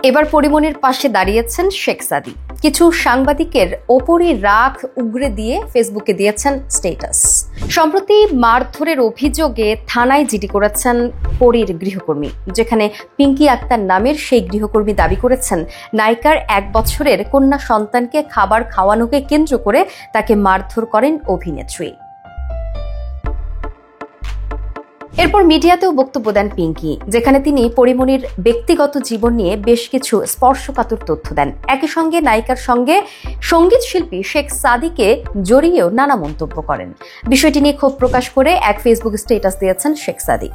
এবার পরিমণির পাশে দাঁড়িয়েছেন শেখ সাদী। কিছু সাংবাদিকের ওপরই রাগ উগরে দিয়ে ফেসবুকে দিয়েছেন স্ট্যাটাস। সম্প্রতি মারধরের অভিযোগে থানায় জিডি করেছেন পরীর গৃহকর্মী, যেখানে পিঙ্কি আক্তার নামের সেই গৃহকর্মী দাবি করেছেন নায়িকার 1 বছরের কন্যা সন্তানকে খাবার খাওয়ানোকে কেন্দ্র করে তাকে মারধর করেন অভিনেত্রী। এরপর মিডিয়াতেও বক্তব্য দেন পিঙ্কি, যেখানে তিনি পরিমণির ব্যক্তিগত জীবন নিয়ে বেশ কিছু স্পর্শকাতর তথ্য দেন। একই সঙ্গে নায়িকার সঙ্গে সঙ্গীত শিল্পী শেখ সাদীকে জড়িয়েও নানা মন্তব্য করেন। বিষয়টি নিয়ে ক্ষোভ প্রকাশ করে এক ফেসবুক স্ট্যাটাস দিয়েছেন শেখ সাদী।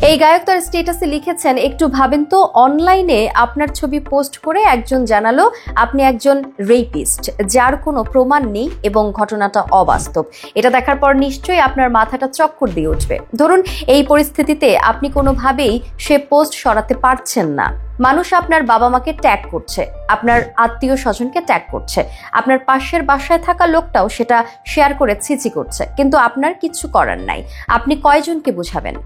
এই গায়ক তার স্ট্যাটাসে লিখেছেন, একটু ভাবেন তো, অনলাইনে আপনার ছবি পোস্ট করে একজন জানালো আপনি একজন রেপিস্ট, যার কোনো প্রমাণ নেই এবং ঘটনাটা অবাস্তব। এটা দেখার পর নিশ্চয়ই আপনার মাথাটা চক্কর দিয়ে উঠবে। ধরুন এই পরিস্থিতিতে আপনি কোনোভাবেই সে পোস্ট সরাতে পারছেন না। মানুষ আপনার বাবা মাকে ট্যাগ করছে, আপনার আত্মীয় স্বজনকে ট্যাগ করছে, আপনার পাশের বাসায় থাকা লোকটাও সেটা শেয়ার করে ছিচি করছে, কিন্তু আপনার কিছু করার নাই। আপনি কয়জনকে বুঝাবেন?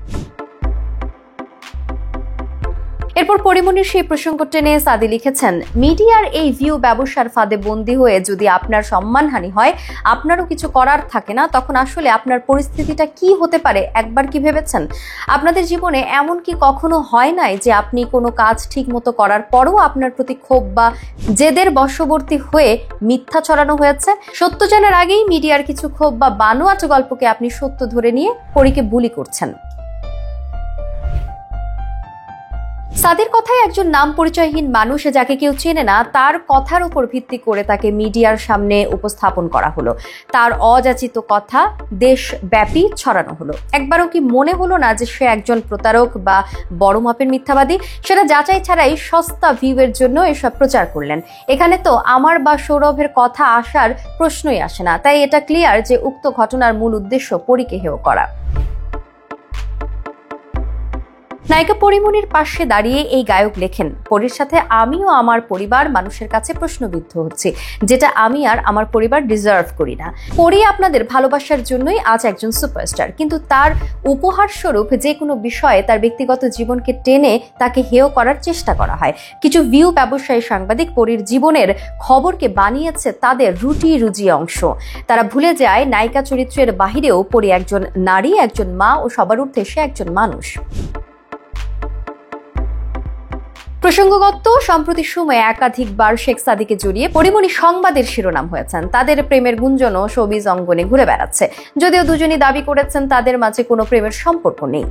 এরপর পরিমণির সেই প্রসঙ্গ টেনে সাদী লিখেছেন, মিডিয়ার এই ভিউ ব্যবসার ফাঁদে বন্দী হয়ে যদি আপনার সম্মানহানি হয়, আপনারও কিছু করার থাকে না, তখন আসলে আপনার পরিস্থিতিটা কি হতে পারে একবার কি ভেবেছেন? আপনাদের জীবনে এমন কি কখনো হয় নাই যে আপনি কোনো কাজ ঠিক মতো করার পরও আপনার প্রতি ক্ষোভ বা জেদের বশবর্তী হয়ে মিথ্যা ছড়ানো হয়েছে? সত্য জানার আগেই মিডিয়ার কিছু ক্ষোভ বা বানোয়াট গল্পকে আপনি সত্য ধরে নিয়ে পরীকে বুলি করছেন। সাদীর কথায় একজন নাম পরিচয়হীন মানুষ, যাকে কেউ চেনে না, তার কথার উপর ভিত্তি করে তাকে মিডিয়ার সামনে উপস্থাপন করা হলো। তার অযাচিত কথা দেশব্যাপী ছড়ানো হলো। একবারও কি মনে হলো না যে সে একজন প্রতারক বা বড় মাপের মিথ্যাবাদী? সেটা যাচাই ছাড়াই সস্তা ভিউয়ের জন্য এসব প্রচার করলেন। এখানে তো আমার বা সৌরভের কথা আসার প্রশ্নই আসে না। তাই এটা ক্লিয়ার যে উক্ত ঘটনার মূল উদ্দেশ্য পরীকে হেয় করা। নায়িকা পরিমণির পাশে দাঁড়িয়ে এই গায়ক লেখেন, পরীর সাথে আমিও আমার পরিবার মানুষের কাছে প্রশ্নবিদ্ধ হচ্ছে, যেটা আমি আর আমার পরিবার ডিজার্ভ করি না। পরী আপনাদের ভালোবাসার জন্যই আজ একজন সুপারস্টার, কিন্তু তার উপহার স্বরূপ যে কোনো বিষয়ে তার ব্যক্তিগত জীবনকে টেনে তাকে হেয় করার চেষ্টা করা হয়। কিছু ভিউ ব্যবসায়ী সাংবাদিক পরীর জীবনের খবরকে বানিয়েছে তাদের রুটি রুজি অংশ। তারা ভুলে যায় নায়িকা চরিত্রের বাহিরেও পরী একজন নারী, একজন মা ও সবার ঊর্ধ্বে সে একজন মানুষ। প্রসঙ্গগত, সম্প্রতি সময়ে একাধিকবার শেখ সাদীকে জড়িয়ে পরিমণি সংবাদের শিরোনাম হয়েছেন। তাদের প্রেমের গুঞ্জনও শোবিজ অঙ্গনে ঘুরে বেড়াচ্ছে, যদিও দুজনই দাবি করেছেন তাদের মাঝে কোনো প্রেমের সম্পর্ক নেই।